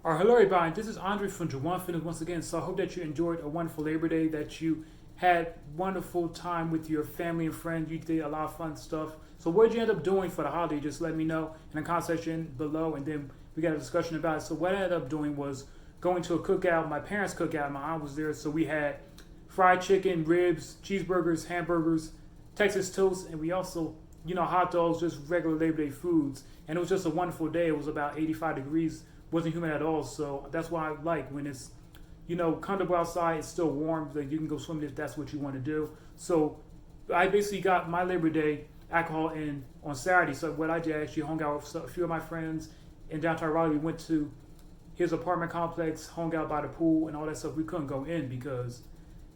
Hello everybody, this is Andre from Jawan Fitness once again. So I hope that you enjoyed a wonderful Labor Day, that you had wonderful time with your family and friends. You did a lot of fun stuff. So what did you end up doing for the holiday? Just let me know in the comment section below, and then we got a discussion about it. So what I ended up doing was going to a cookout, my parents' cookout. My aunt was there, so we had fried chicken, ribs, cheeseburgers, hamburgers, Texas toast, and we also, hot dogs, just regular Labor Day foods. And it was just a wonderful day. It was about 85 degrees, wasn't humid at all. So that's why I like when it's, comfortable outside, it's still warm, like you can go swimming if that's what you want to do. So I basically got my Labor Day alcohol in on Saturday. So what I did, I actually hung out with a few of my friends in downtown Raleigh. We went to his apartment complex, hung out by the pool and all that stuff. We couldn't go in because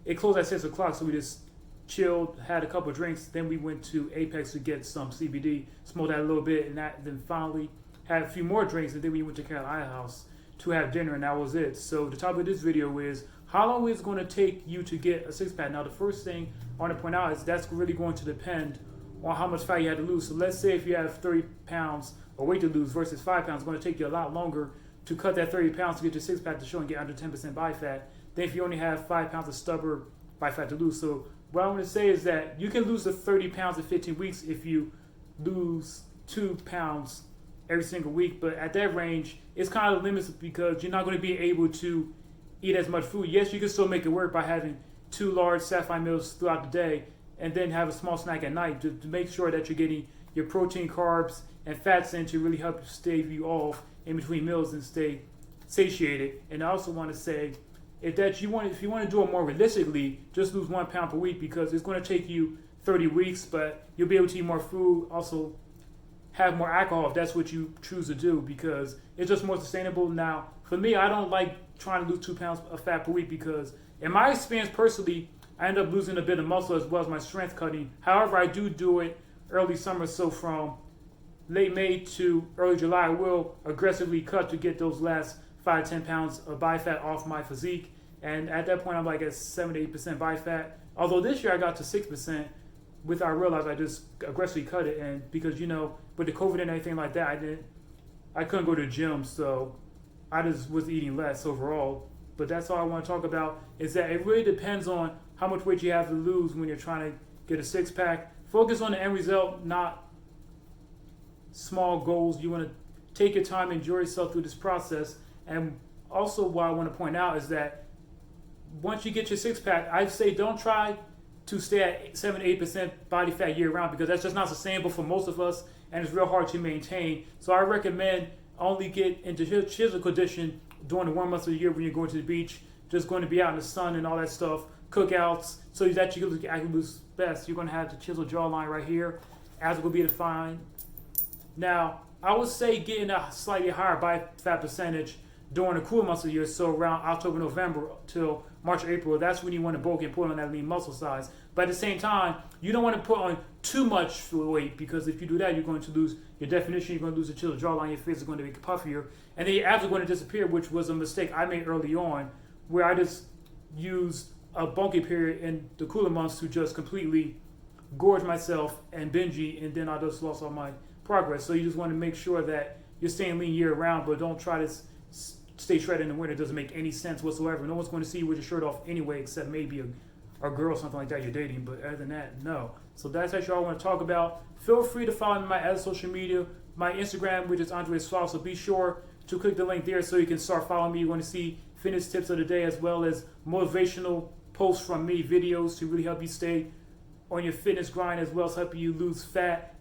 it closed at 6 o'clock. So we just chilled, had a couple of drinks. Then we went to Apex to get some CBD, smoked that a little bit, and then finally had a few more drinks. And then we went to Carolina House to have dinner, and that was it. So the topic of this video is how long is it going to take you to get a six pack. Now the first thing I want to point out is that's really going to depend on how much fat you had to lose. So let's say if you have 30 pounds of weight to lose versus 5 pounds, it's going to take you a lot longer to cut that 30 pounds to get your six pack to show and get under 10% body fat than if you only have 5 pounds of stubborn body fat to lose. So what I'm going to say is that you can lose the 30 pounds in 15 weeks if you lose 2 pounds every single week. But at that range, it's kind of limited because you're not going to be able to eat as much food. Yes, you can still make it work by having 2 large sapphire meals throughout the day and then have a small snack at night to make sure that you're getting your protein, carbs, and fats in to really help stave you off in between meals and stay satiated. And I also want to say if you want to do it more realistically, just lose 1 pound per week because it's going to take you 30 weeks, but you'll be able to eat more food, also have more alcohol if that's what you choose to do because it's just more sustainable. Now, for me, I don't like trying to lose 2 pounds of fat per week because in my experience personally, I end up losing a bit of muscle as well as my strength cutting. However, I do it early summer, so from late May to early July, I will aggressively cut to get those last 5 to 10 pounds of body fat off my physique. And at that point, I'm like at 7 to 8% body fat. Although this year I got to 6%, I realized I just aggressively cut it. And because, with the COVID and everything like that, I couldn't go to the gym, so I just was eating less overall. But that's all I want to talk about is that it really depends on how much weight you have to lose when you're trying to get a six pack. Focus on the end result, not small goals. You want to take your time, enjoy yourself through this process. And also what I want to point out is that once you get your six pack, I say don't try to stay at 7 to 8% body fat year round because that's just not sustainable for most of us and it's real hard to maintain. So I recommend only get into physical condition during the warm months of the year when you're going to the beach, just going to be out in the sun and all that stuff, cookouts, so that you can actually lose best. You're going to have the chiseled jawline right here, as will be defined. Now, I would say getting a slightly higher body fat percentage during the cooler months of the year, so around October, November till March, April, that's when you want to bulk and put on that lean muscle size. But at the same time, you don't want to put on too much weight because if you do that, you're going to lose your definition, you're going to lose the chiseled jawline, your face is going to be puffier, and then your abs are going to disappear, which was a mistake I made early on, where I just used a bulky period in the cooler months to just completely gorge myself and binge eat, and then I just lost all my progress. So you just want to make sure that you're staying lean year round, but don't try to stay shredded in the winter. It doesn't make any sense whatsoever. No one's going to see you with your shirt off anyway, except maybe a girl or something like that you're dating. But other than that, no. So that's actually all I want to talk about. Feel free to follow me on my other social media, my Instagram, which is Andre Suave. So be sure to click the link there so you can start following me. You want to see fitness tips of the day as well as motivational posts from me, videos to really help you stay on your fitness grind as well as help you lose fat,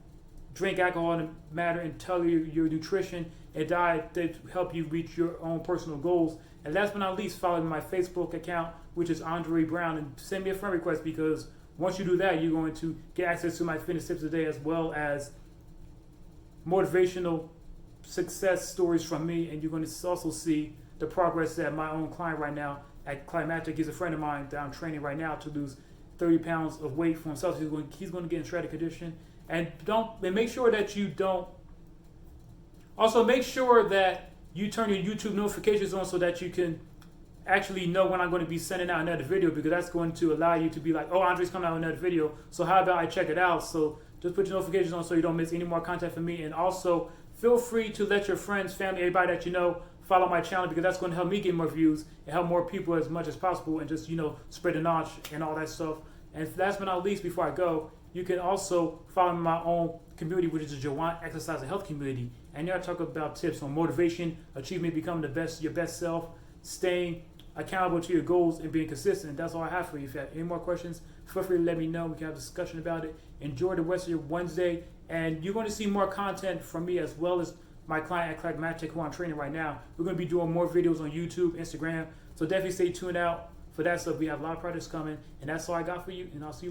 drink alcohol in a matter, and tell you your nutrition and diet that help you reach your own personal goals. And last but not least, follow my Facebook account, which is Andre Brown, and send me a friend request because once you do that, you're going to get access to my fitness tips today as well as motivational success stories from me, and you're going to also see the progress that my own client right now at Climatic is a friend of mine that I'm training right now to lose 30 pounds of weight for himself. He's going to get in shredded condition. And make sure that you don't. Also, make sure that you turn your YouTube notifications on so that you can actually know when I'm going to be sending out another video because that's going to allow you to be like, oh, Andre's coming out with another video. So how about I check it out? So just put your notifications on so you don't miss any more content from me. And also, feel free to let your friends, family, everybody that you know follow my channel, because that's going to help me get more views and help more people as much as possible, and just, spread the knowledge and all that stuff. And last but not least, before I go, you can also follow my own community, which is the Jawan Exercise and Health Community. And there I talk about tips on motivation, achievement, becoming your best self, staying accountable to your goals, and being consistent. That's all I have for you. If you have any more questions, feel free to let me know. We can have a discussion about it. Enjoy the rest of your Wednesday. And you're going to see more content from me, as well as my client at Climactic, who I'm training right now. We're going to be doing more videos on YouTube, Instagram. So definitely stay tuned out for that stuff. We have a lot of projects coming. And that's all I got for you. And I'll see you.